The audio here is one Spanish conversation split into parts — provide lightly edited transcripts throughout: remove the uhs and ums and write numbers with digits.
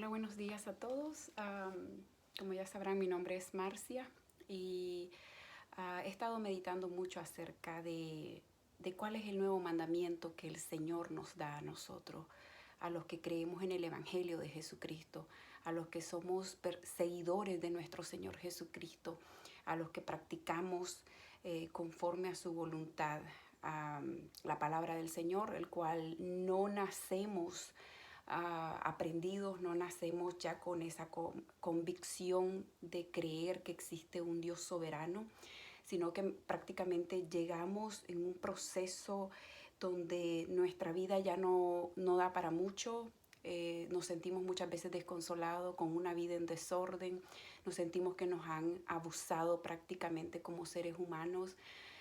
Hola, buenos días a todos. Como ya sabrán, mi nombre es Marcia y he estado meditando mucho acerca de cuál es el nuevo mandamiento que el Señor nos da a nosotros, a los que creemos en el Evangelio de Jesucristo, a los que somos seguidores de nuestro Señor Jesucristo, a los que practicamos conforme a su voluntad. La palabra del Señor, el cual no nacemos aprendidos, no nacemos ya con esa convicción de creer que existe un Dios soberano, sino que prácticamente llegamos en un proceso donde nuestra vida ya no da para mucho. Nos sentimos muchas veces desconsolados, con una vida en desorden, nos sentimos que nos han abusado prácticamente como seres humanos.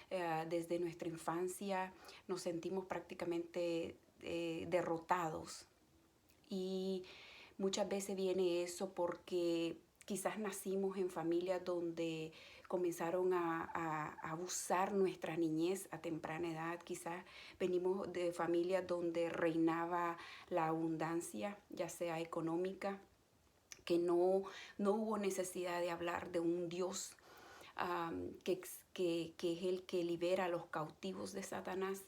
Desde nuestra infancia nos sentimos prácticamente derrotados, y muchas veces viene eso porque quizás nacimos en familias donde comenzaron a abusar nuestra niñez a temprana edad. Quizás venimos de familias donde reinaba la abundancia, ya sea económica, que no hubo necesidad de hablar de un Dios que es el que libera a los cautivos de Satanás.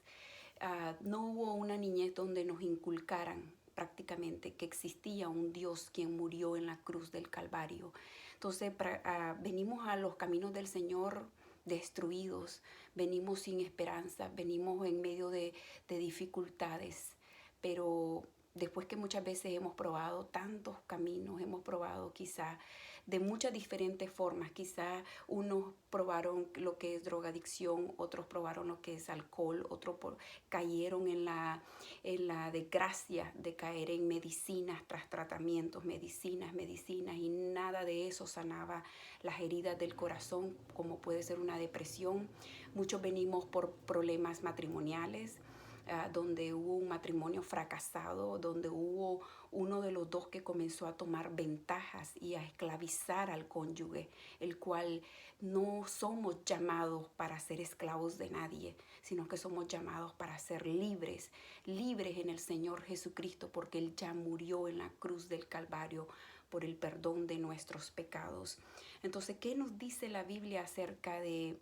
No hubo una niñez donde nos inculcaran prácticamente que existía un Dios quien murió en la cruz del Calvario. Entonces venimos a los caminos del Señor destruidos, venimos sin esperanza, venimos en medio de dificultades, pero después que muchas veces hemos probado tantos caminos, hemos probado quizá de muchas diferentes formas. Quizá unos probaron lo que es drogadicción, otros probaron lo que es alcohol, otros cayeron en la desgracia de caer en medicinas tras tratamientos, medicinas, y nada de eso sanaba las heridas del corazón, como puede ser una depresión. Muchos venimos por problemas matrimoniales, donde hubo un matrimonio fracasado, donde hubo uno de los dos que comenzó a tomar ventajas y a esclavizar al cónyuge, el cual no somos llamados para ser esclavos de nadie, sino que somos llamados para ser libres, libres en el Señor Jesucristo, porque Él ya murió en la cruz del Calvario por el perdón de nuestros pecados. Entonces, ¿qué nos dice la Biblia acerca de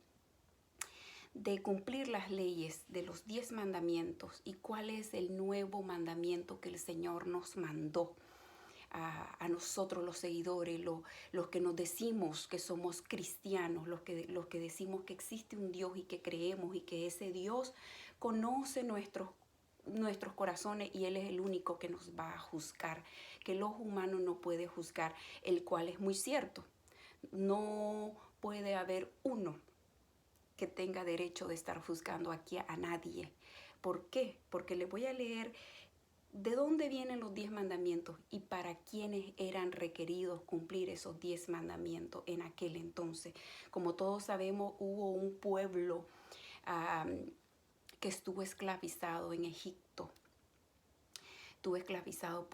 cumplir las leyes de los 10 mandamientos y cuál es el nuevo mandamiento que el Señor nos mandó a nosotros los seguidores, los que nos decimos que somos cristianos, los que decimos que existe un Dios y que creemos y que ese Dios conoce nuestros corazones y Él es el único que nos va a juzgar, que el ojo humano no puede juzgar, el cual es muy cierto. No puede haber uno que tenga derecho de estar juzgando aquí a nadie. ¿Por qué? Porque le voy a leer de dónde vienen los 10 mandamientos y para quiénes eran requeridos cumplir esos 10 mandamientos en aquel entonces. Como todos sabemos, hubo un pueblo que estuvo esclavizado en Egipto. Estuvo esclavizado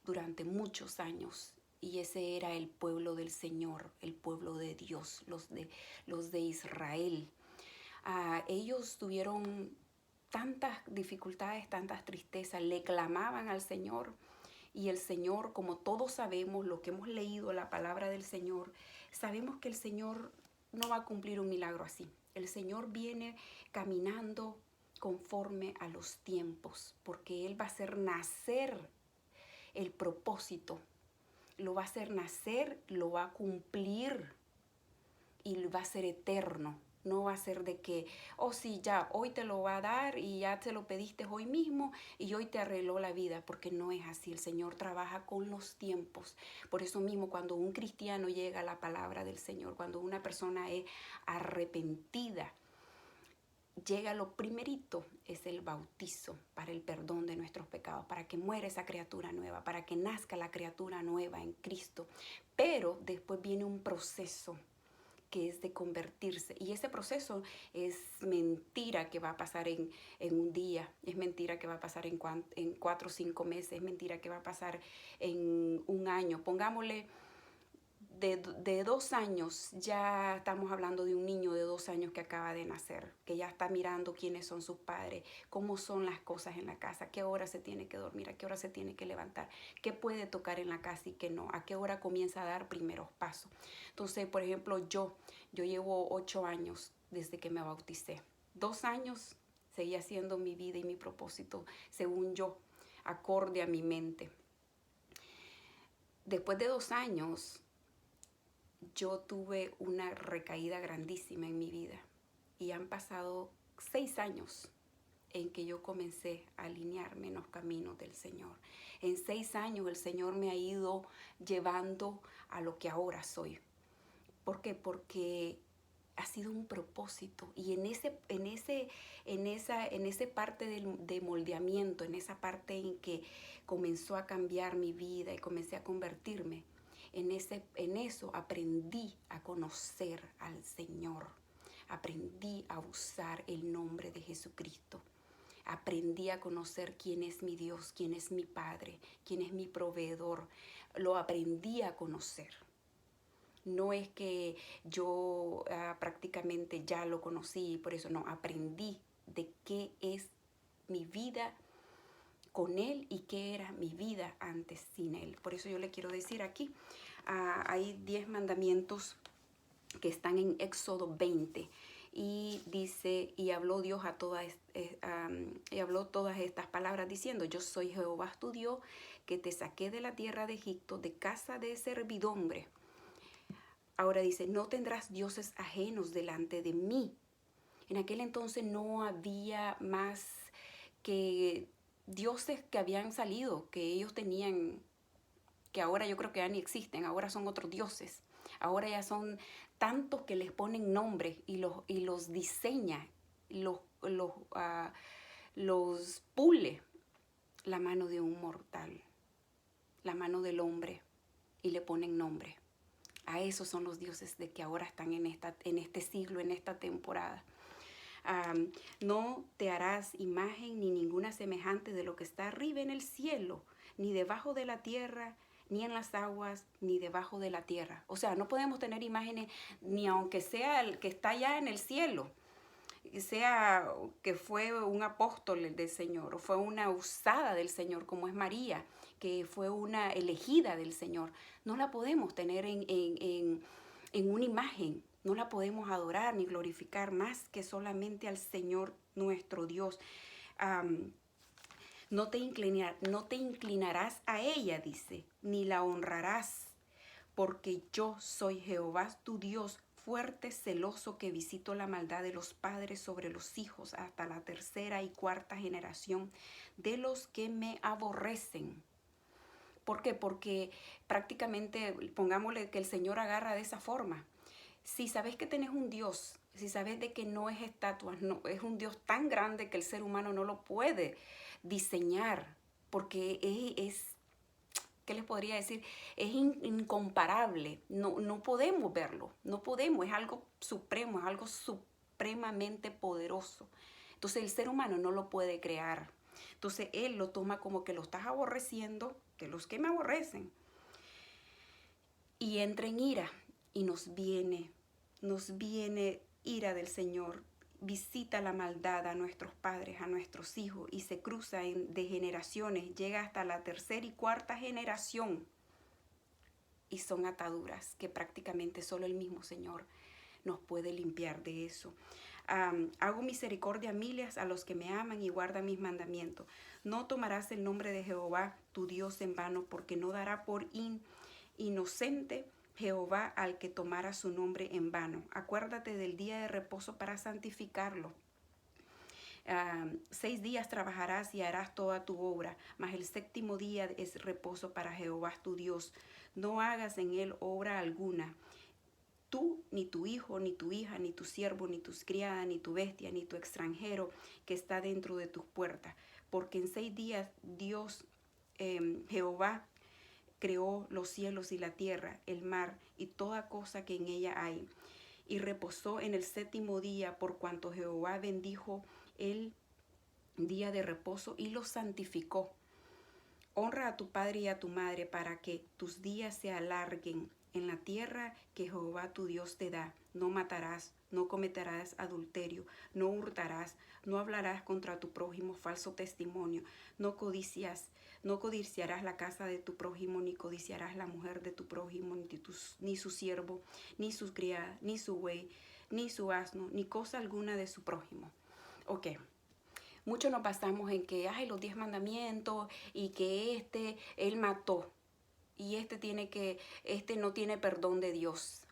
durante muchos años. Y ese era el pueblo del Señor, el pueblo de Dios, los de Israel. Ellos tuvieron tantas dificultades, tantas tristezas, le clamaban al Señor. Y el Señor, como todos sabemos, lo que hemos leído la palabra del Señor, sabemos que el Señor no va a cumplir un milagro así. El Señor viene caminando conforme a los tiempos, porque Él va a hacer nacer el propósito, lo va a hacer nacer, lo va a cumplir y va a ser eterno. No va a ser de que, oh sí, ya, hoy te lo va a dar y ya te lo pediste hoy mismo y hoy te arregló la vida, porque no es así. El Señor trabaja con los tiempos. Por eso mismo, cuando un cristiano llega a la palabra del Señor, cuando una persona es arrepentida, llega lo primerito, es el bautizo para el perdón de nuestros pecados, para que muera esa criatura nueva, para que nazca la criatura nueva en Cristo. Pero después viene un proceso que es de convertirse. Y ese proceso es mentira que va a pasar en un día, es mentira que va a pasar en 4 o 5 meses, es mentira que va a pasar en un año. Pongámosle de 2 años, ya estamos hablando de un niño de 2 años que acaba de nacer, que ya está mirando quiénes son sus padres, cómo son las cosas en la casa, a qué hora se tiene que dormir, a qué hora se tiene que levantar, qué puede tocar en la casa y qué no, a qué hora comienza a dar primeros pasos. Entonces, por ejemplo, yo llevo 8 años desde que me bauticé. 2 años seguí haciendo mi vida y mi propósito según yo, acorde a mi mente. Después de 2 años, yo tuve una recaída grandísima en mi vida y han pasado 6 años en que yo comencé a alinearme en los caminos del Señor. En 6 años el Señor me ha ido llevando a lo que ahora soy. ¿Por qué? Porque ha sido un propósito y en ese parte de moldeamiento, en esa parte en que comenzó a cambiar mi vida y comencé a convertirme, en eso aprendí a conocer al Señor, aprendí a usar el nombre de Jesucristo, aprendí a conocer quién es mi Dios, quién es mi Padre, quién es mi proveedor, lo aprendí a conocer. No es que yo prácticamente ya lo conocí, por eso no, aprendí de qué es mi vida con Él y qué era mi vida antes sin Él. Por eso yo le quiero decir aquí, hay 10 mandamientos que están en Éxodo 20 y dice, y habló Dios y habló todas estas palabras diciendo, yo soy Jehová tu Dios, que te saqué de la tierra de Egipto, de casa de servidumbre. Ahora dice, no tendrás dioses ajenos delante de mí. En aquel entonces no había más que dioses que habían salido, que ellos tenían, que ahora yo creo que ya ni existen, ahora son otros dioses. Ahora ya son tantos que les ponen nombres y los diseña, los pule la mano de un mortal, la mano del hombre, y le ponen nombre. A esos son los dioses de que ahora están en este siglo, en esta temporada. No te harás imagen ni ninguna semejante de lo que está arriba en el cielo, ni debajo de la tierra, ni en las aguas, ni debajo de la tierra. O sea, no podemos tener imágenes ni aunque sea el que está allá en el cielo, sea que fue un apóstol del Señor o fue una usada del Señor como es María, que fue una elegida del Señor. No la podemos tener en una imagen, no la podemos adorar ni glorificar más que solamente al Señor nuestro Dios. No te inclinarás a ella, dice, ni la honrarás, porque yo soy Jehová tu Dios, fuerte, celoso, que visito la maldad de los padres sobre los hijos hasta la tercera y cuarta generación de los que me aborrecen. ¿Por qué? Porque prácticamente, pongámosle que el Señor agarra de esa forma. Si sabes que tenés un Dios, si sabes de que no es estatuas, no, es un Dios tan grande que el ser humano no lo puede diseñar, porque ¿qué les podría decir? Es incomparable, no podemos verlo, no podemos, es algo supremo, es algo supremamente poderoso. Entonces el ser humano no lo puede crear. Entonces él lo toma como que lo estás aborreciendo, que los que me aborrecen. Y entra en ira y nos viene ira del Señor. Visita la maldad a nuestros padres, a nuestros hijos y se cruza de generaciones, llega hasta la tercera y cuarta generación. Y son ataduras que prácticamente solo el mismo Señor nos puede limpiar de eso. Hago misericordia a miles a los que me aman y guardan mis mandamientos. No tomarás el nombre de Jehová tu Dios en vano, porque no dará por inocente Jehová al que tomara su nombre en vano. Acuérdate del día de reposo para santificarlo. 6 días trabajarás y harás toda tu obra, mas el séptimo día es reposo para Jehová tu Dios. No hagas en él obra alguna. Tú, ni tu hijo, ni tu hija, ni tu siervo, ni tus criadas, ni tu bestia, ni tu extranjero que está dentro de tus puertas. Porque en 6 días Dios, Jehová, creó los cielos y la tierra, el mar y toda cosa que en ella hay. Y reposó en el séptimo día, por cuanto Jehová bendijo el día de reposo y lo santificó. Honra a tu padre y a tu madre para que tus días se alarguen en la tierra que Jehová tu Dios te da. No matarás, no cometerás adulterio, no hurtarás, no hablarás contra tu prójimo falso testimonio, no codiciarás la casa de tu prójimo, ni codiciarás la mujer de tu prójimo, ni su siervo, ni su criada, ni su buey, ni su asno, ni cosa alguna de su prójimo. Ok. Muchos nos basamos en que hay los 10 mandamientos y que él mató y este no tiene perdón de Dios.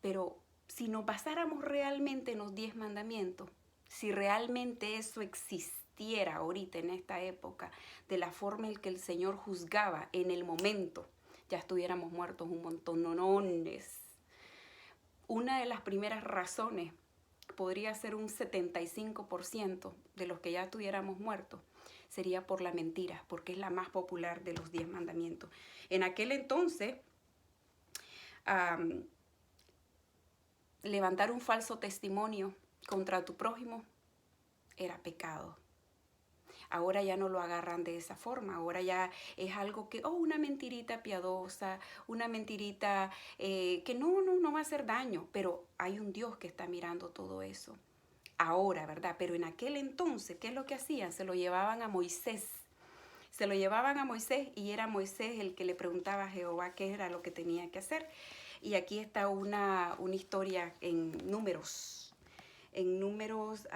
Pero si nos basáramos realmente en los 10 mandamientos, si realmente eso existiera ahorita en esta época, de la forma en que el Señor juzgaba en el momento, ya estuviéramos muertos un montón. Una de las primeras razones podría ser un 75% de los que ya estuviéramos muertos, sería por la mentira, porque es la más popular de los 10 mandamientos. En aquel entonces, levantar un falso testimonio contra tu prójimo era pecado. Ahora ya no lo agarran de esa forma, ahora ya es algo que, una mentirita piadosa, una mentirita que no va a hacer daño, pero hay un Dios que está mirando todo eso. Ahora, ¿verdad? Pero en aquel entonces, ¿qué es lo que hacían? Se lo llevaban a Moisés. Se lo llevaban a Moisés y era Moisés el que le preguntaba a Jehová qué era lo que tenía que hacer. Y aquí está una historia en Números. En Números...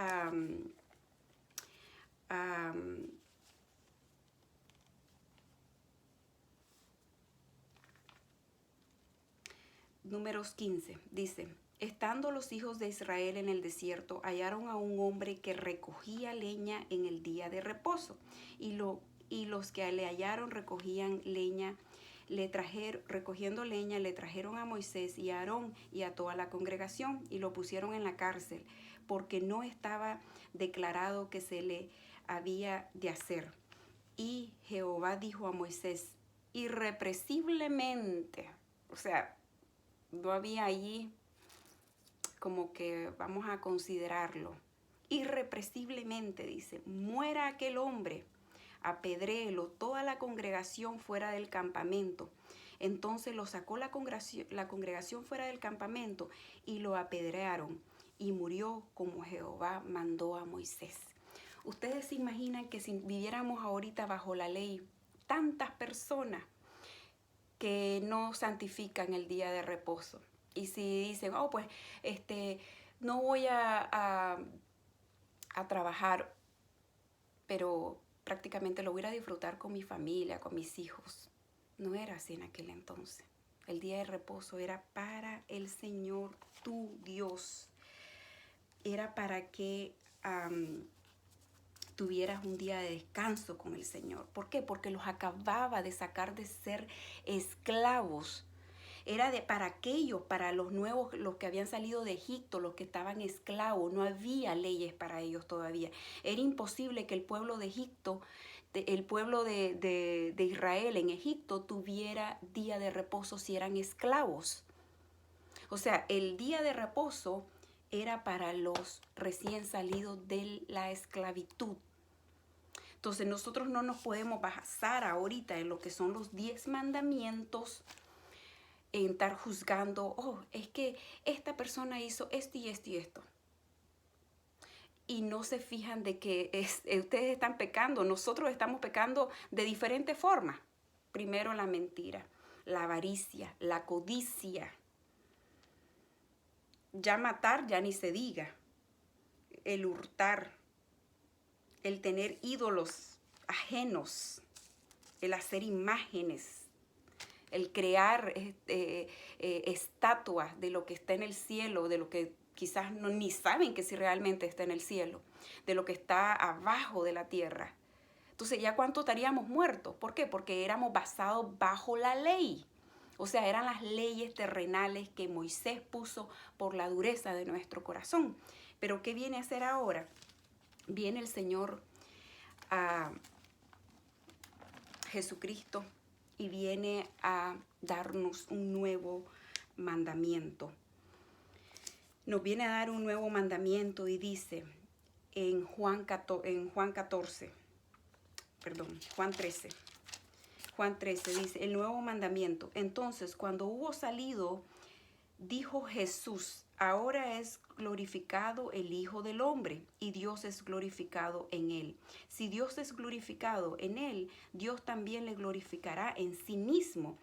Números 15 dice: estando los hijos de Israel en el desierto, hallaron a un hombre que recogía leña en el día de reposo, y los que le hallaron recogían leña, recogiendo leña, le trajeron a Moisés y a Aarón y a toda la congregación, y lo pusieron en la cárcel, porque no estaba declarado que se le había de hacer. Y Jehová dijo a Moisés, irrepresiblemente, o sea, no había allí como que vamos a considerarlo. Irrepresiblemente, dice, muera aquel hombre, apedréelo toda la congregación fuera del campamento. Entonces lo sacó la congregación fuera del campamento y lo apedrearon, y murió como Jehová mandó a Moisés. Ustedes se imaginan que si viviéramos ahorita bajo la ley, tantas personas que no santifican el día de reposo. Y si dicen, pues no voy a trabajar, pero prácticamente lo voy a disfrutar con mi familia, con mis hijos. No era así en aquel entonces. El día de reposo era para el Señor tu Dios. Era para que tuvieras un día de descanso con el Señor. ¿Por qué? Porque los acababa de sacar de ser esclavos. Era para aquellos, para los nuevos, los que habían salido de Egipto, los que estaban esclavos. No había leyes para ellos todavía. Era imposible que el pueblo de Egipto, el pueblo de Israel en Egipto tuviera día de reposo si eran esclavos. O sea, el día de reposo era para los recién salidos de la esclavitud. Entonces nosotros no nos podemos basar ahorita en lo que son los 10 mandamientos, en estar juzgando, es que esta persona hizo esto y esto y esto. Y no se fijan de que ustedes están pecando, nosotros estamos pecando de diferentes formas. Primero la mentira, la avaricia, la codicia. Ya matar, ya ni se diga. El hurtar, el tener ídolos ajenos, el hacer imágenes, el crear estatuas de lo que está en el cielo, de lo que quizás ni saben que si realmente está en el cielo, de lo que está abajo de la tierra. Entonces, ¿ya cuánto estaríamos muertos? ¿Por qué? Porque éramos basados bajo la ley. O sea, eran las leyes terrenales que Moisés puso por la dureza de nuestro corazón. Pero ¿qué viene a hacer ahora? Viene el Señor Jesucristo y viene a darnos un nuevo mandamiento. Nos viene a dar un nuevo mandamiento y dice en Juan 13. Juan 13 dice, el nuevo mandamiento. Entonces, cuando hubo salido, dijo Jesús, ahora es glorificado el Hijo del Hombre y Dios es glorificado en él. Si Dios es glorificado en él, Dios también le glorificará en sí mismo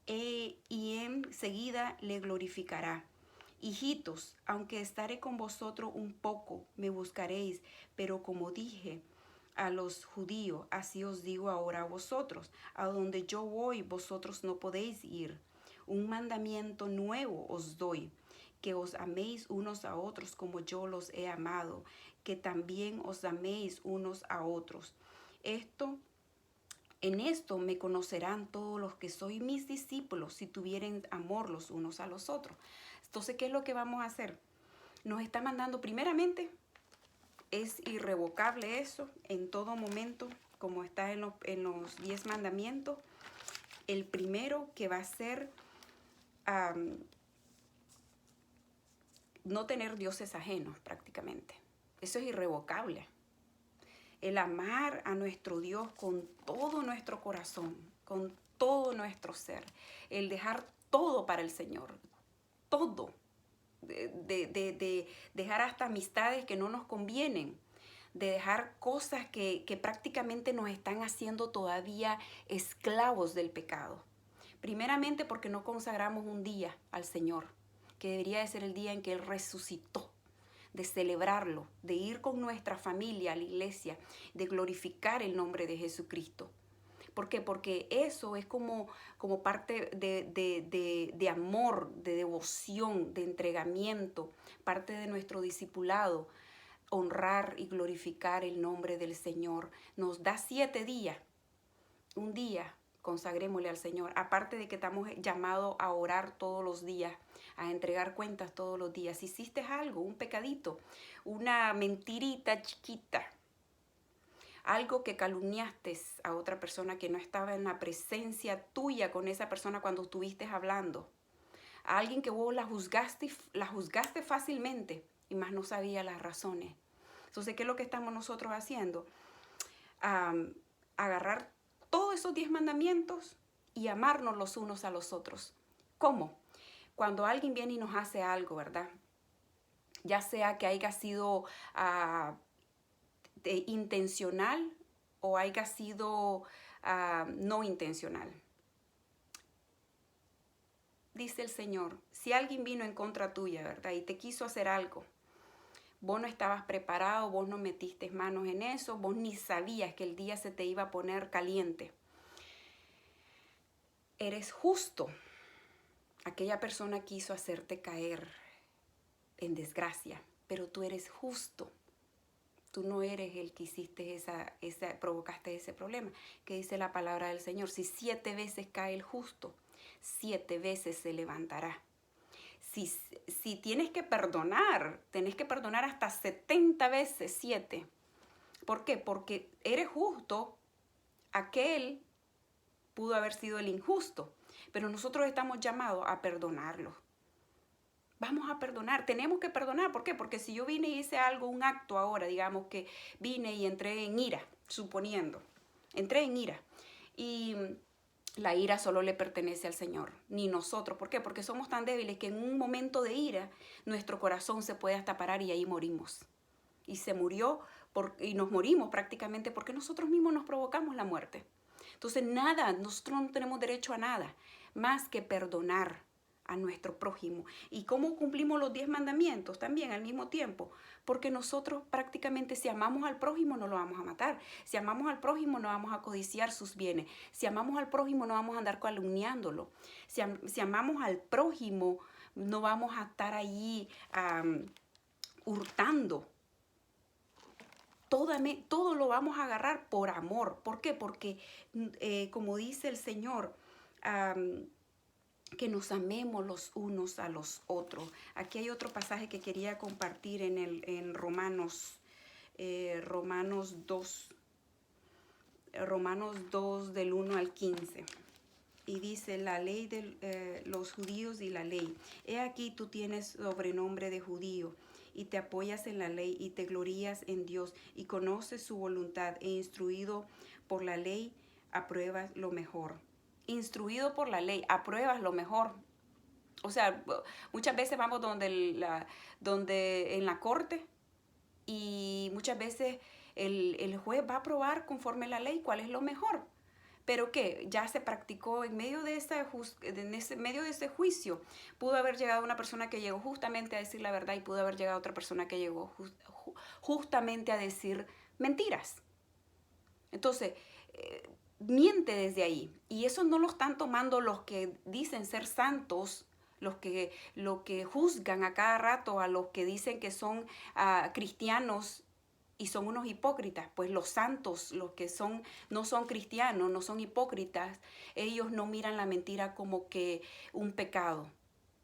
y enseguida le glorificará. Hijitos, aunque estaré con vosotros un poco, me buscaréis, pero como dije a los judíos, así os digo ahora a vosotros, a donde yo voy, vosotros no podéis ir. Un mandamiento nuevo os doy, que os améis unos a otros como yo los he amado, que también os améis unos a otros. En esto me conocerán todos los que sois mis discípulos, si tuvieren amor los unos a los otros. Entonces, ¿qué es lo que vamos a hacer? Nos está mandando primeramente, es irrevocable eso en todo momento, como está en los 10 mandamientos. El primero que va a ser no tener dioses ajenos prácticamente. Eso es irrevocable. El amar a nuestro Dios con todo nuestro corazón, con todo nuestro ser. El dejar todo para el Señor. Todo. De dejar hasta amistades que no nos convienen. De dejar cosas que prácticamente nos están haciendo todavía esclavos del pecado. Primeramente porque no consagramos un día al Señor, que debería de ser el día en que Él resucitó, de celebrarlo, de ir con nuestra familia a la iglesia, de glorificar el nombre de Jesucristo. ¿Por qué? Porque eso es como parte de amor, de devoción, de entregamiento, parte de nuestro discipulado, honrar y glorificar el nombre del Señor. Nos da 7 días, un día, consagrémosle al Señor. Aparte de que estamos llamados a orar todos los días, a entregar cuentas todos los días. Si hiciste algo, un pecadito, una mentirita chiquita, algo que calumniaste a otra persona que no estaba en la presencia tuya con esa persona cuando estuviste hablando, a alguien que vos la juzgaste fácilmente y más no sabía las razones. Entonces, ¿qué es lo que estamos nosotros haciendo? Agarrar todos esos 10 mandamientos y amarnos los unos a los otros. ¿Cómo? Cuando alguien viene y nos hace algo, ¿verdad? Ya sea que haya sido intencional o haya sido no intencional. Dice el Señor, si alguien vino en contra tuya, ¿verdad? Y te quiso hacer algo, vos no estabas preparado, vos no metiste manos en eso, vos ni sabías que el día se te iba a poner caliente. Eres justo. Aquella persona quiso hacerte caer en desgracia, pero tú eres justo. Tú no eres el que hiciste provocaste ese problema. Que dice la palabra del Señor, si 7 veces cae el justo, 7 veces se levantará. Si tienes que perdonar, tenés que perdonar hasta 70 veces 7. ¿Por qué? Porque eres justo, aquel pudo haber sido el injusto, pero nosotros estamos llamados a perdonarlo. Vamos a perdonar, tenemos que perdonar. ¿Por qué? Porque si yo vine y hice algo, un acto ahora, digamos que vine y entré en ira, suponiendo, entré en ira y la ira solo le pertenece al Señor, ni nosotros. ¿Por qué? Porque somos tan débiles que en un momento de ira nuestro corazón se puede hasta parar y ahí morimos. Y se murió y nos morimos prácticamente porque nosotros mismos nos provocamos la muerte. Entonces nosotros no tenemos derecho a nada más que perdonar a nuestro prójimo. ¿Y cómo cumplimos los 10 mandamientos también al mismo tiempo? Porque nosotros prácticamente si amamos al prójimo no lo vamos a matar. Si amamos al prójimo no vamos a codiciar sus bienes. Si amamos al prójimo no vamos a andar calumniándolo. Si amamos al prójimo no vamos a estar allí hurtando. Todo lo vamos a agarrar por amor. ¿Por qué? Porque como dice el Señor, que nos amemos los unos a los otros. Aquí hay otro pasaje que quería compartir en Romanos 2. Romanos 2 del 1 al 15. Y dice, la ley de los judíos y la ley. He aquí tú tienes sobrenombre de judío y te apoyas en la ley y te glorías en Dios y conoces su voluntad e instruido por la ley apruebas lo mejor. Instruido por la ley, apruebas lo mejor. O sea, muchas veces vamos donde en la corte y muchas veces el juez va a aprobar conforme la ley cuál es lo mejor. Pero que ya se practicó en medio de ese juicio. Pudo haber llegado una persona que llegó justamente a decir la verdad y pudo haber llegado otra persona que llegó justamente a decir mentiras. Entonces, miente desde ahí. Y eso no lo están tomando los que dicen ser santos, los que juzgan a cada rato a los que dicen que son cristianos y son unos hipócritas. Pues los santos, los que no son cristianos, no son hipócritas, ellos no miran la mentira como que un pecado.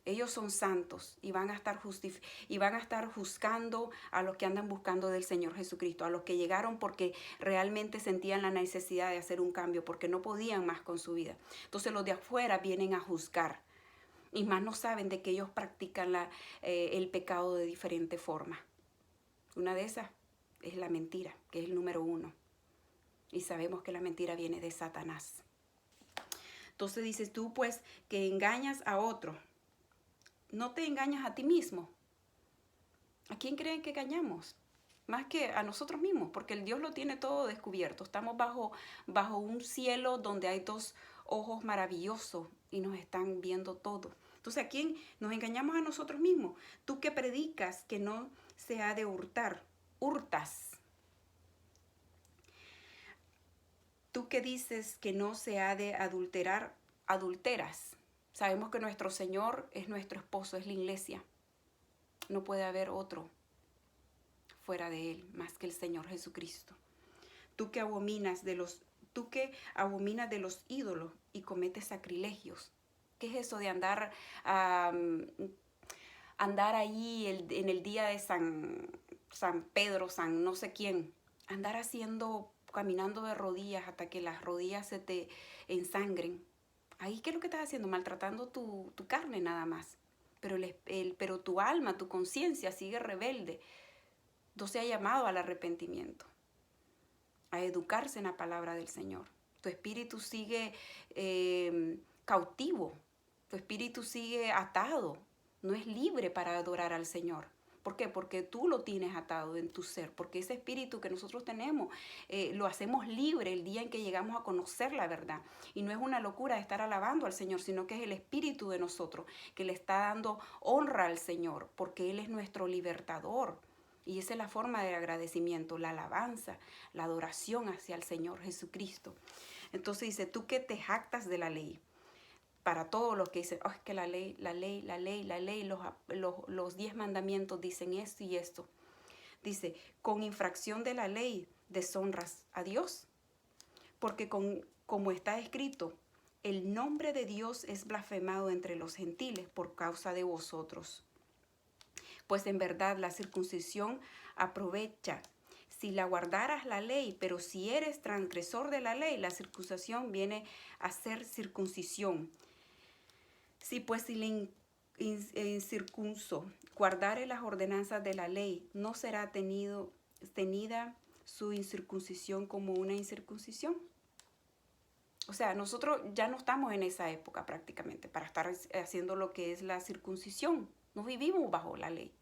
Ellos son santos y van a estar juzgando a los que andan buscando del Señor Jesucristo, a los que llegaron porque realmente sentían la necesidad de hacer un cambio, porque no podían más con su vida. Entonces los de afuera vienen a juzgar y más no saben de que ellos practican el pecado de diferente forma. Una de esas es la mentira, que es el número 1. Y sabemos que la mentira viene de Satanás. Entonces dices tú pues que engañas a otro. No te engañas a ti mismo. ¿A quién creen que engañamos? Más que a nosotros mismos, porque el Dios lo tiene todo descubierto. Estamos bajo un cielo donde hay 2 ojos maravillosos y nos están viendo todo. Entonces, ¿a quién nos engañamos? A nosotros mismos? Tú que predicas que no se ha de hurtar, hurtas. Tú que dices que no se ha de adulterar, adulteras. Sabemos que nuestro Señor es nuestro esposo, es la iglesia. No puede haber otro fuera de Él, más que el Señor Jesucristo. Tú que abominas de los ídolos y cometes sacrilegios. ¿Qué es eso de andar ahí en el día de San Pedro, San no sé quién? Andar caminando de rodillas hasta que las rodillas se te ensangren. Ahí, ¿qué es lo que estás haciendo? Maltratando tu carne nada más. Pero tu alma, tu conciencia sigue rebelde. No se ha llamado al arrepentimiento, a educarse en la palabra del Señor. Tu espíritu sigue cautivo. Tu espíritu sigue atado. No es libre para adorar al Señor. ¿Por qué? Porque tú lo tienes atado en tu ser, porque ese espíritu que nosotros tenemos lo hacemos libre el día en que llegamos a conocer la verdad. Y no es una locura estar alabando al Señor, sino que es el espíritu de nosotros que le está dando honra al Señor, porque Él es nuestro libertador. Y esa es la forma de agradecimiento, la alabanza, la adoración hacia el Señor Jesucristo. Entonces dice, tú que te jactas de la ley. Para todos los que dicen, es que la ley, los 10 mandamientos dicen esto y esto. Dice, con infracción de la ley deshonras a Dios, porque como está escrito, el nombre de Dios es blasfemado entre los gentiles por causa de vosotros. Pues en verdad la circuncisión aprovecha si la guardaras la ley, pero si eres transgresor de la ley, la circuncisión viene a ser circuncisión. Si pues el incircunso guardare las ordenanzas de la ley, no será tenida su incircuncisión como una incircuncisión. O sea, nosotros ya no estamos en esa época prácticamente para estar haciendo lo que es la circuncisión. No vivimos bajo la ley.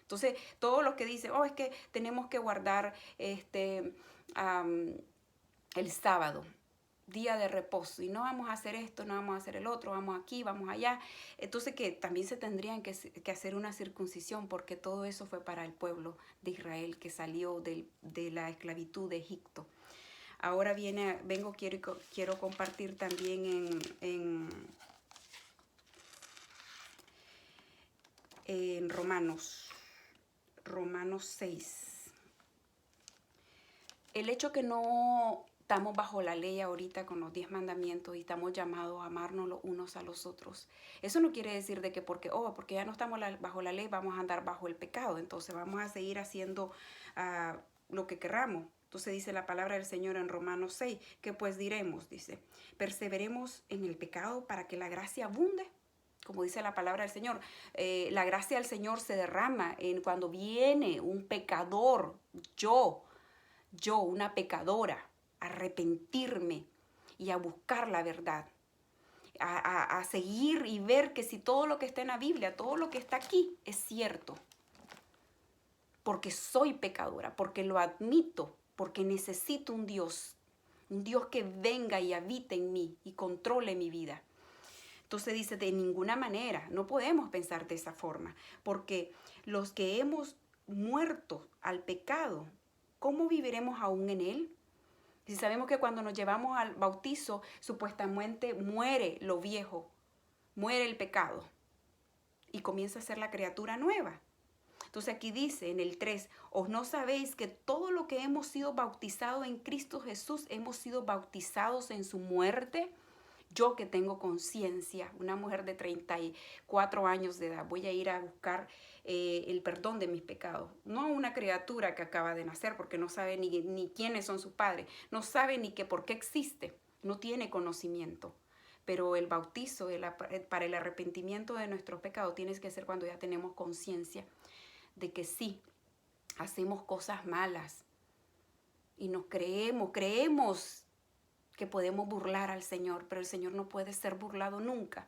Entonces, todos los que dicen, es que tenemos que guardar el sábado, día de reposo, y no vamos a hacer esto, no vamos a hacer el otro, vamos aquí, vamos allá. Entonces que también se tendrían que hacer una circuncisión, porque todo eso fue para el pueblo de Israel que salió de la esclavitud de Egipto. Ahora quiero compartir también en Romanos 6. El hecho que no estamos bajo la ley ahorita con los 10 mandamientos y estamos llamados a amarnos los unos a los otros. Eso no quiere decir de que porque ya no estamos bajo la ley vamos a andar bajo el pecado. Entonces vamos a seguir haciendo lo que querramos. Entonces dice la palabra del Señor en Romanos 6, que pues diremos, dice, perseveremos en el pecado para que la gracia abunde. Como dice la palabra del Señor, la gracia del Señor se derrama cuando viene un pecador, yo, una pecadora, arrepentirme y a buscar la verdad. A seguir y ver que si todo lo que está en la Biblia, todo lo que está aquí es cierto. Porque soy pecadora, porque lo admito, porque necesito un Dios que venga y habite en mí y controle mi vida. Entonces dice, de ninguna manera, no podemos pensar de esa forma, porque los que hemos muerto al pecado, ¿cómo viviremos aún en él? Si sabemos que cuando nos llevamos al bautizo, supuestamente muere lo viejo, muere el pecado y comienza a ser la criatura nueva. Entonces aquí dice en el 3, ¿os no sabéis que todo lo que hemos sido bautizados en Cristo Jesús, hemos sido bautizados en su muerte? Yo que tengo conciencia, una mujer de 34 años de edad, voy a ir a buscar el perdón de mis pecados. No una criatura que acaba de nacer porque no sabe ni quiénes son sus padres, no sabe ni por qué existe, no tiene conocimiento. Pero el bautizo para el arrepentimiento de nuestros pecados tiene que ser cuando ya tenemos conciencia de que sí, hacemos cosas malas y nos creemos que podemos burlar al Señor, pero el Señor no puede ser burlado nunca.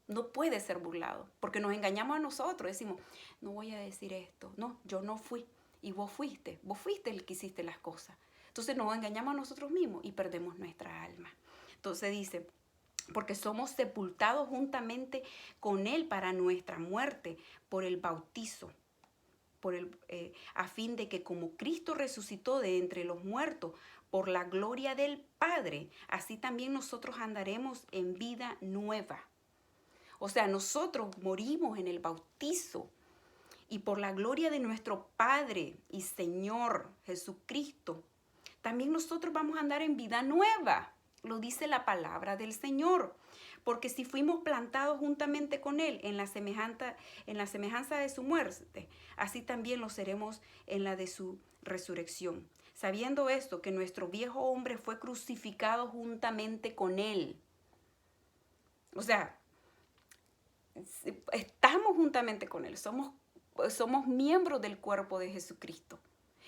No puede ser burlado, porque nos engañamos a nosotros, decimos, no voy a decir esto, no, yo no fui, y vos fuiste el que hiciste las cosas. Entonces nos engañamos a nosotros mismos y perdemos nuestra alma. Entonces dice, porque somos sepultados juntamente con Él para nuestra muerte por el bautizo, a fin de que como Cristo resucitó de entre los muertos por la gloria del Padre, así también nosotros andaremos en vida nueva. O sea, nosotros morimos en el bautizo y por la gloria de nuestro Padre y Señor Jesucristo, también nosotros vamos a andar en vida nueva. Lo dice la palabra del Señor. Porque si fuimos plantados juntamente con Él en la semejanza de su muerte, así también lo seremos en la de su resurrección. Sabiendo esto, que nuestro viejo hombre fue crucificado juntamente con Él. O sea, estamos juntamente con Él, somos miembros del cuerpo de Jesucristo.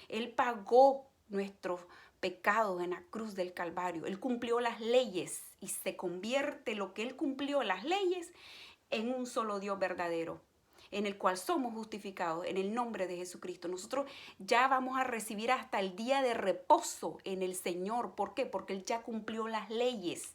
Él pagó nuestros pecados en la cruz del Calvario. Él cumplió las leyes y se convierte lo que Él cumplió, las leyes, en un solo Dios verdadero, en el cual somos justificados en el nombre de Jesucristo. Nosotros ya vamos a recibir hasta el día de reposo en el Señor. ¿Por qué? Porque Él ya cumplió las leyes.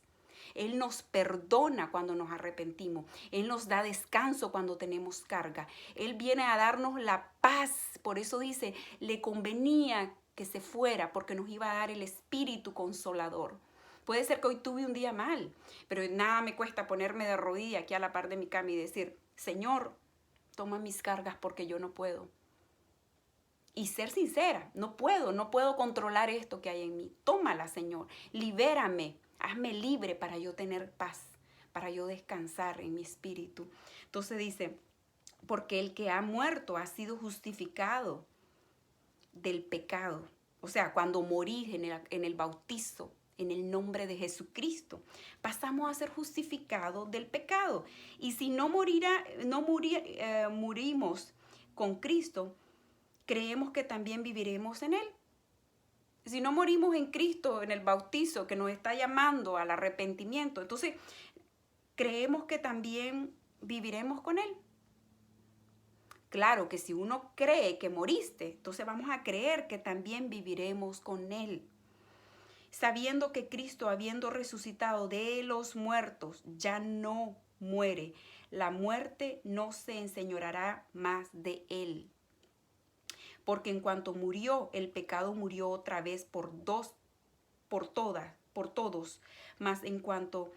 Él nos perdona cuando nos arrepentimos. Él nos da descanso cuando tenemos carga. Él viene a darnos la paz. Por eso dice, le convenía que se fuera porque nos iba a dar el Espíritu Consolador. Puede ser que hoy tuve un día mal, pero nada me cuesta ponerme de rodilla aquí a la par de mi cama y decir, Señor, toma mis cargas porque yo no puedo. Y ser sincera, no puedo controlar esto que hay en mí. Tómala, Señor, libérame. Hazme libre para yo tener paz, para yo descansar en mi espíritu. Entonces dice, porque el que ha muerto ha sido justificado del pecado. O sea, cuando morís en el bautizo, en el nombre de Jesucristo, pasamos a ser justificados del pecado. Y si morimos con Cristo, creemos que también viviremos en Él. Si no morimos en Cristo, en el bautizo que nos está llamando al arrepentimiento, entonces creemos que también viviremos con Él. Claro que si uno cree que moriste, entonces vamos a creer que también viviremos con Él. Sabiendo que Cristo, habiendo resucitado de los muertos, ya no muere. La muerte no se enseñoreará más de Él. Porque en cuanto murió, el pecado murió otra vez por todos. Mas en cuanto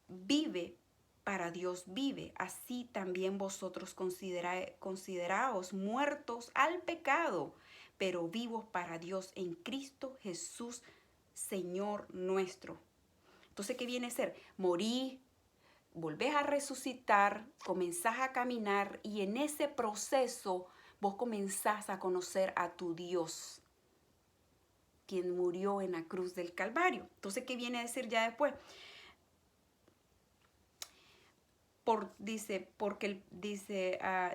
vive, para Dios vive. Así también vosotros consideraos muertos al pecado, pero vivos para Dios en Cristo Jesús, Señor nuestro. Entonces, ¿qué viene a ser? Morir, volvés a resucitar, comenzás a caminar y en ese proceso vos comenzás a conocer a tu Dios, quien murió en la cruz del Calvario. Entonces, ¿qué viene a decir ya después?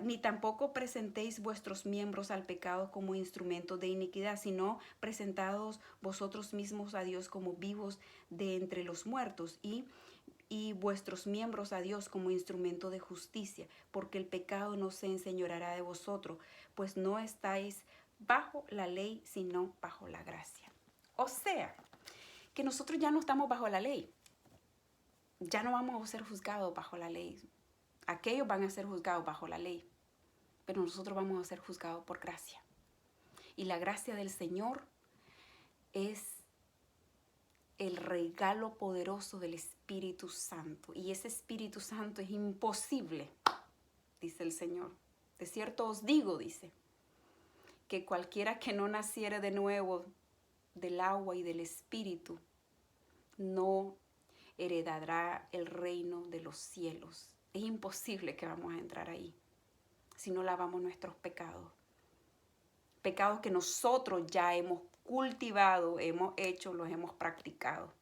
Ni tampoco presentéis vuestros miembros al pecado como instrumentos de iniquidad, sino presentados vosotros mismos a Dios como vivos de entre los muertos y vuestros miembros a Dios como instrumento de justicia, porque el pecado no se enseñoreará de vosotros, pues no estáis bajo la ley, sino bajo la gracia. O sea, que nosotros ya no estamos bajo la ley. Ya no vamos a ser juzgados bajo la ley. Aquellos van a ser juzgados bajo la ley, pero nosotros vamos a ser juzgados por gracia. Y la gracia del Señor es el regalo poderoso del Espíritu Santo. Y ese Espíritu Santo es imposible, dice el Señor. De cierto os digo, dice, que cualquiera que no naciere de nuevo del agua y del Espíritu, no heredará el reino de los cielos. Es imposible que vamos a entrar ahí si no lavamos nuestros pecados. Pecados que nosotros ya hemos cultivado, hemos hecho, los hemos practicado.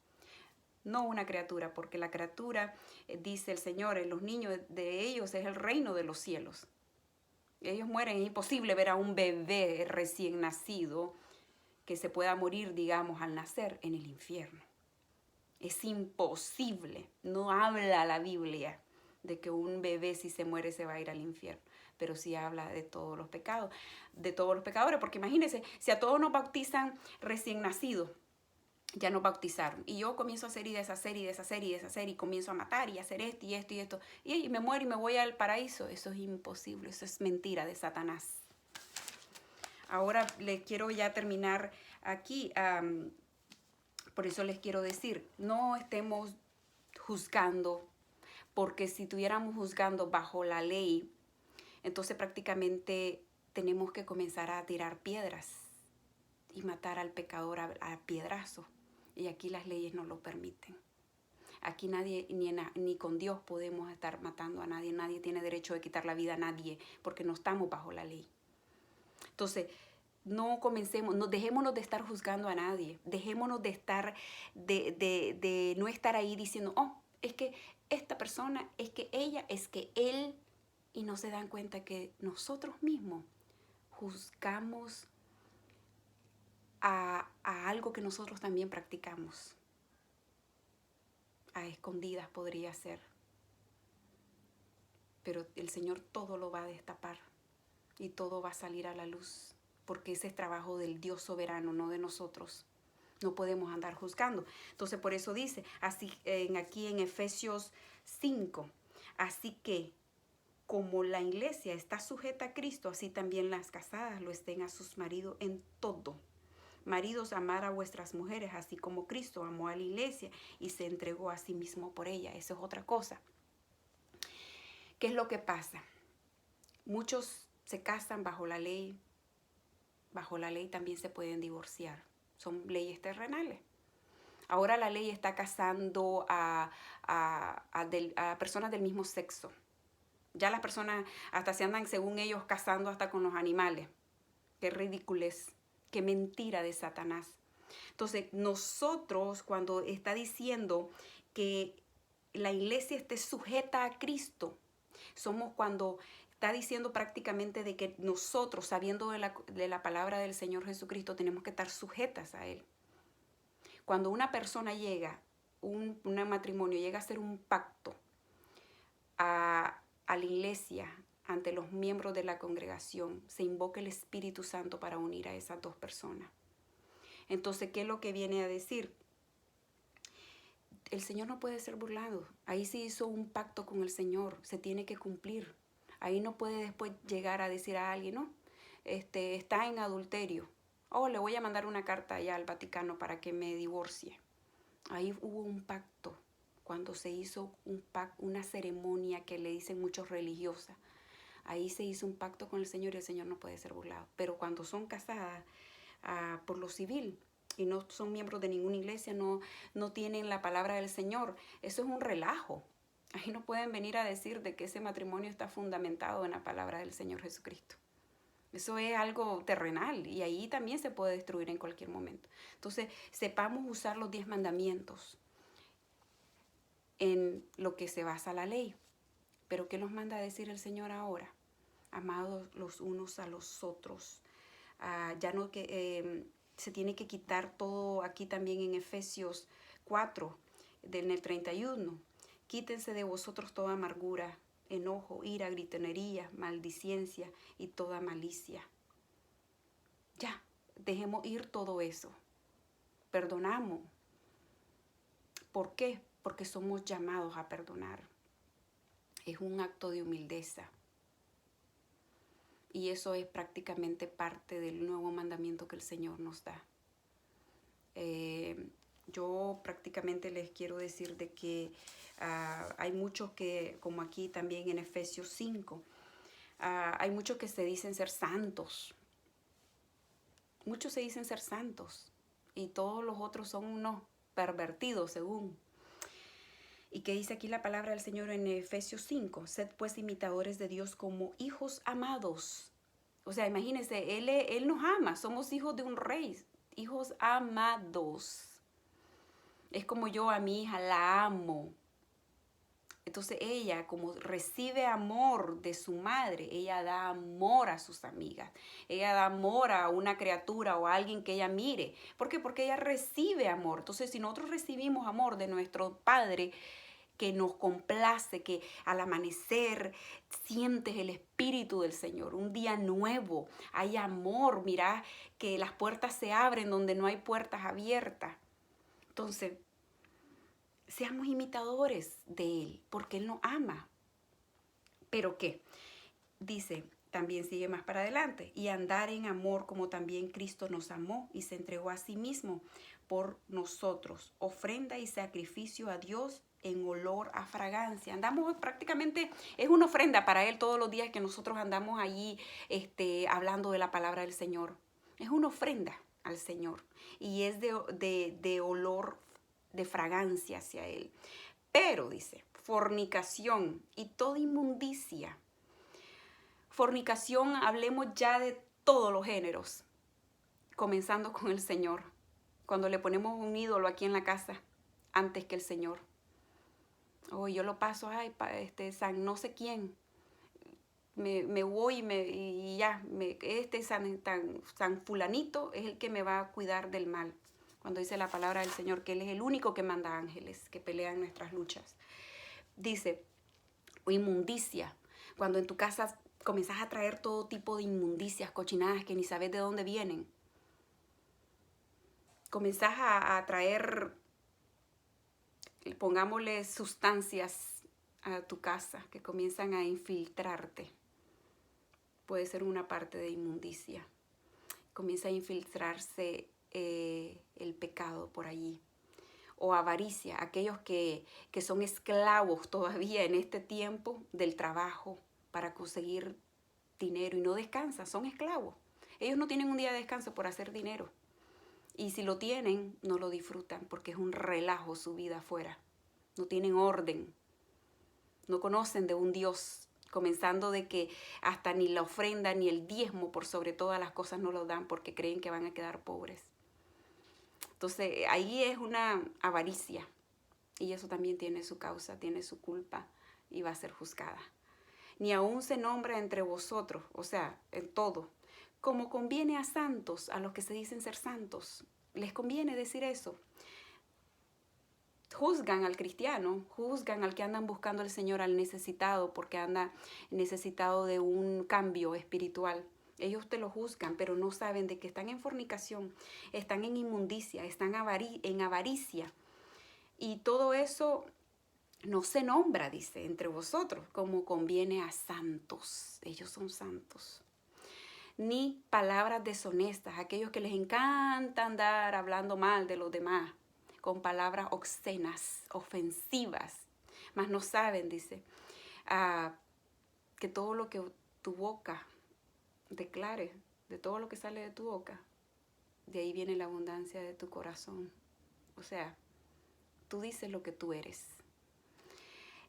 No una criatura, porque la criatura, dice el Señor, los niños de ellos es el reino de los cielos. Ellos mueren, es imposible ver a un bebé recién nacido que se pueda morir, digamos, al nacer en el infierno. Es imposible, no habla la Biblia de que un bebé si se muere se va a ir al infierno, pero sí habla de todos los pecados, de todos los pecadores, porque imagínense, si a todos nos bautizan recién nacidos, ya nos bautizaron, y yo comienzo a hacer y deshacer y deshacer y deshacer, y comienzo a matar y hacer esto y esto y esto, y me muero y me voy al paraíso, eso es imposible, eso es mentira de Satanás. Ahora les quiero ya terminar aquí. Por eso les quiero decir, no estemos juzgando, porque si estuviéramos juzgando bajo la ley, entonces prácticamente tenemos que comenzar a tirar piedras y matar al pecador a piedrazo. Y aquí las leyes no lo permiten. Aquí nadie, ni con Dios podemos estar matando a nadie. Nadie tiene derecho de quitar la vida a nadie, porque no estamos bajo la ley. Entonces, no comencemos, dejémonos de estar juzgando a nadie, dejémonos de estar, de no estar ahí diciendo, oh, es que esta persona, es que ella, es que él, y no se dan cuenta que nosotros mismos juzgamos a algo que nosotros también practicamos. A escondidas podría ser, pero el Señor todo lo va a destapar y todo va a salir a la luz. Porque ese es trabajo del Dios soberano, no de nosotros. No podemos andar juzgando. Entonces, por eso dice, así aquí en Efesios 5, así que como la iglesia está sujeta a Cristo, así también las casadas lo estén a sus maridos en todo. Maridos, amar a vuestras mujeres, así como Cristo amó a la iglesia y se entregó a sí mismo por ella. Eso es otra cosa. ¿Qué es lo que pasa? Muchos se casan bajo la ley. Bajo la ley también se pueden divorciar. Son leyes terrenales. Ahora la ley está casando a personas del mismo sexo. Ya las personas hasta se andan, según ellos, casando hasta con los animales. Qué ridiculez, qué mentira de Satanás. Entonces, nosotros, cuando está diciendo que la iglesia esté sujeta a Cristo, somos cuando está diciendo prácticamente de que nosotros, sabiendo de la palabra del Señor Jesucristo, tenemos que estar sujetas a Él. Cuando una persona llega, un matrimonio llega a hacer un pacto a la iglesia ante los miembros de la congregación, se invoca el Espíritu Santo para unir a esas dos personas. Entonces, ¿qué es lo que viene a decir? El Señor no puede ser burlado. Ahí se hizo un pacto con el Señor, se tiene que cumplir. Ahí no puede después llegar a decir a alguien, no, está en adulterio. Oh, le voy a mandar una carta allá al Vaticano para que me divorcie. Ahí hubo un pacto, cuando se hizo una ceremonia que le dicen muchos religiosas. Ahí se hizo un pacto con el Señor y el Señor no puede ser burlado. Pero cuando son casadas por lo civil y no son miembros de ninguna iglesia, no tienen la palabra del Señor, eso es un relajo. Ahí no pueden venir a decir de que ese matrimonio está fundamentado en la palabra del Señor Jesucristo. Eso es algo terrenal y ahí también se puede destruir en cualquier momento. Entonces, sepamos usar los 10 mandamientos en lo que se basa la ley. Pero ¿qué nos manda a decir el Señor ahora? Amados los unos a los otros. Ya no que se tiene que quitar todo aquí también en Efesios 4, en el 31. Quítense de vosotros toda amargura, enojo, ira, gritonería, maldicencia y toda malicia. Ya, dejemos ir todo eso. Perdonamos. ¿Por qué? Porque somos llamados a perdonar. Es un acto de humildeza. Y eso es prácticamente parte del nuevo mandamiento que el Señor nos da. Yo prácticamente les quiero decir de que hay muchos que, como aquí también en Efesios 5, hay muchos que se dicen ser santos. Muchos se dicen ser santos y todos los otros son unos pervertidos según. ¿Y qué dice aquí la palabra del Señor en Efesios 5? Sed pues imitadores de Dios como hijos amados. O sea, imagínense, Él nos ama, somos hijos de un rey, hijos amados. Es como yo a mi hija la amo. Entonces ella, como recibe amor de su madre, ella da amor a sus amigas. Ella da amor a una criatura o a alguien que ella mire. ¿Por qué? Porque ella recibe amor. Entonces, si nosotros recibimos amor de nuestro Padre, que nos complace, que al amanecer sientes el Espíritu del Señor, un día nuevo, hay amor, mira que las puertas se abren donde no hay puertas abiertas. Entonces, seamos imitadores de Él, porque Él nos ama. ¿Pero qué? Dice, también sigue más para adelante, y andar en amor como también Cristo nos amó y se entregó a sí mismo por nosotros, ofrenda y sacrificio a Dios en olor a fragancia. Andamos prácticamente, es una ofrenda para Él todos los días que nosotros andamos allí hablando de la palabra del Señor. Es una ofrenda al Señor y es de olor, de fragancia hacia Él. Pero, dice, fornicación y toda inmundicia. Fornicación, hablemos ya de todos los géneros, comenzando con el Señor. Cuando le ponemos un ídolo aquí en la casa, antes que el Señor. Oh, yo lo paso, ay, San no sé quién. Me voy y ya, San fulanito es el que me va a cuidar del mal. Cuando dice la palabra del Señor que Él es el único que manda ángeles que pelean nuestras luchas. Dice, inmundicia. Cuando en tu casa comenzás a traer todo tipo de inmundicias, cochinadas que ni sabes de dónde vienen. Comenzás a traer, pongámosle, sustancias a tu casa que comienzan a infiltrarte. Puede ser una parte de inmundicia. Comienza a infiltrarse el pecado por allí. O avaricia, aquellos que son esclavos todavía en este tiempo del trabajo para conseguir dinero y no descansan, son esclavos. Ellos no tienen un día de descanso por hacer dinero. Y si lo tienen, no lo disfrutan porque es un relajo su vida afuera. No tienen orden. No conocen de un Dios, comenzando de que hasta ni la ofrenda ni el diezmo por sobre todas las cosas no lo dan porque creen que van a quedar pobres. Entonces ahí es una avaricia y eso también tiene su causa, tiene su culpa y va a ser juzgada. Ni aún se nombra entre vosotros, o sea, en todo, como conviene a santos, a los que se dicen ser santos. Les conviene decir eso. Juzgan al cristiano, juzgan al que andan buscando al Señor, al necesitado, porque anda necesitado de un cambio espiritual. Ellos te lo juzgan, pero no saben de que están en fornicación, están en inmundicia, están en avaricia. Y todo eso no se nombra, dice, entre vosotros, como conviene a santos. Ellos son santos. Ni palabras deshonestas, aquellos que les encanta andar hablando mal de los demás, con palabras obscenas, ofensivas, mas no saben, dice, que todo lo que tu boca declare, de todo lo que sale de tu boca, de ahí viene la abundancia de tu corazón. O sea, tú dices lo que tú eres.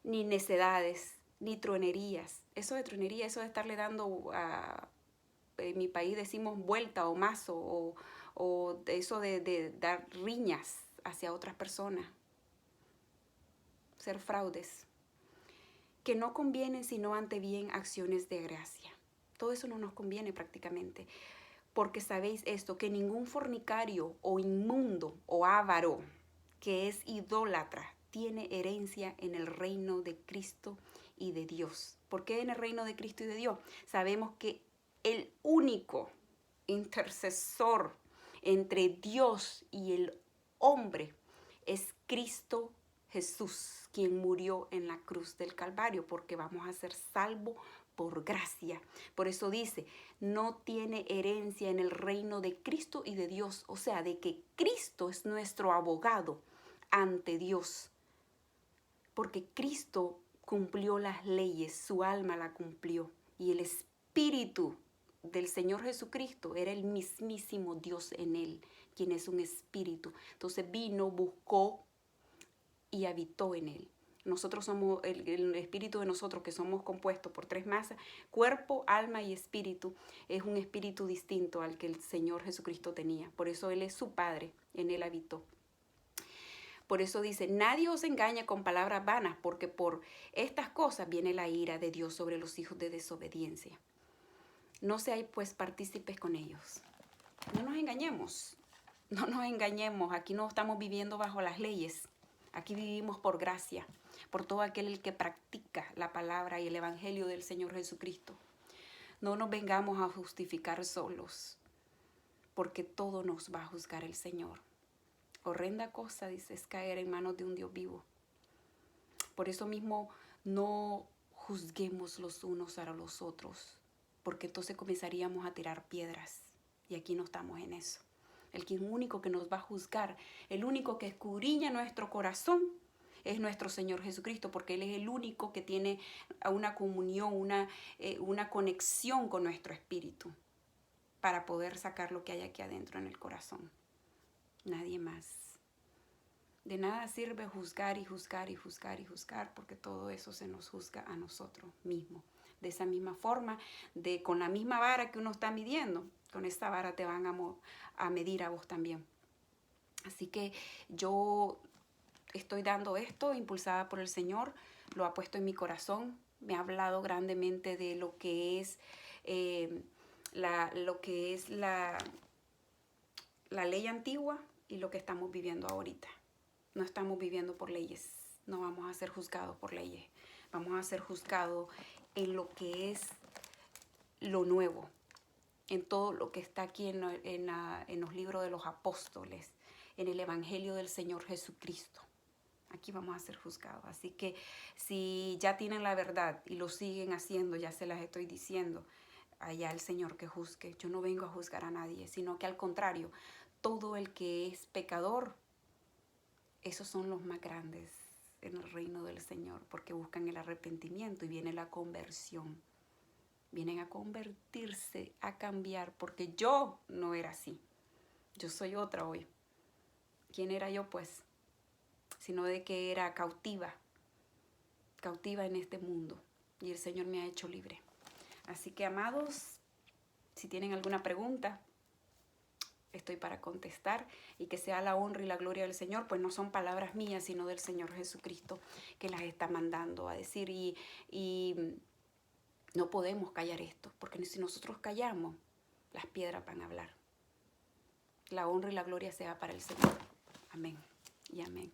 Ni necedades, ni truenerías. Eso de truenería, eso de estarle dando en mi país decimos vuelta o mazo, o eso de dar riñas hacia otras personas. Ser fraudes. que no convienen sino ante bien acciones de gracia. Todo eso no nos conviene prácticamente. Porque sabéis esto, que ningún fornicario o inmundo o avaro que es idólatra tiene herencia en el reino de Cristo y de Dios. ¿Por qué en el reino de Cristo y de Dios? Sabemos que el único intercesor entre Dios y el hombre es Cristo Jesús, quien murió en la cruz del Calvario, porque vamos a ser salvos por gracia. Por eso dice, no tiene herencia en el reino de Cristo y de Dios. O sea, de que Cristo es nuestro abogado ante Dios. Porque Cristo cumplió las leyes, su alma la cumplió. Y el Espíritu del Señor Jesucristo era el mismísimo Dios en él, quien es un espíritu. Entonces vino, buscó y habitó en él. Nosotros somos, el espíritu de nosotros, que somos compuestos por 3 masas, cuerpo, alma y espíritu, es un espíritu distinto al que el Señor Jesucristo tenía. Por eso Él es su Padre, en Él habitó. Por eso dice, nadie os engaña con palabras vanas, porque por estas cosas viene la ira de Dios sobre los hijos de desobediencia. No seáis pues partícipes con ellos. No nos engañemos, no nos engañemos. Aquí no estamos viviendo bajo las leyes. Aquí vivimos por gracia, por todo aquel que practica la palabra y el evangelio del Señor Jesucristo. No nos vengamos a justificar solos, porque todo nos va a juzgar el Señor. Horrenda cosa, dice, es caer en manos de un Dios vivo. Por eso mismo no juzguemos los unos a los otros, porque entonces comenzaríamos a tirar piedras. Y aquí no estamos en eso. El único que nos va a juzgar, el único que escudriña nuestro corazón, es nuestro Señor Jesucristo, porque Él es el único que tiene una comunión, una conexión con nuestro espíritu, para poder sacar lo que hay aquí adentro en el corazón. Nadie más. De nada sirve juzgar y juzgar y juzgar y juzgar, porque todo eso se nos juzga a nosotros mismos. De esa misma forma, con la misma vara que uno está midiendo, con esta vara te van a medir a vos también. Así que yo estoy dando esto impulsada por el Señor, lo ha puesto en mi corazón, me ha hablado grandemente de lo que es la ley antigua y lo que estamos viviendo ahorita. No estamos viviendo por leyes, no vamos a ser juzgados por leyes, vamos a ser juzgados en lo que es lo nuevo, en todo lo que está aquí en los libros de los apóstoles, en el evangelio del Señor Jesucristo. Aquí vamos a ser juzgados. Así que si ya tienen la verdad y lo siguen haciendo, ya se las estoy diciendo, allá el Señor que juzgue. Yo no vengo a juzgar a nadie, sino que al contrario, todo el que es pecador, esos son los más grandes en el reino del Señor, porque buscan el arrepentimiento y viene la conversión. Vienen a convertirse, a cambiar, porque yo no era así. Yo soy otra hoy. ¿Quién era yo, pues? Sino de que era cautiva en este mundo. Y el Señor me ha hecho libre. Así que, amados, si tienen alguna pregunta, estoy para contestar, y que sea la honra y la gloria del Señor, pues no son palabras mías, sino del Señor Jesucristo que las está mandando a decir, y no podemos callar esto, porque si nosotros callamos, las piedras van a hablar. La honra y la gloria sea para el Señor. Amén y amén.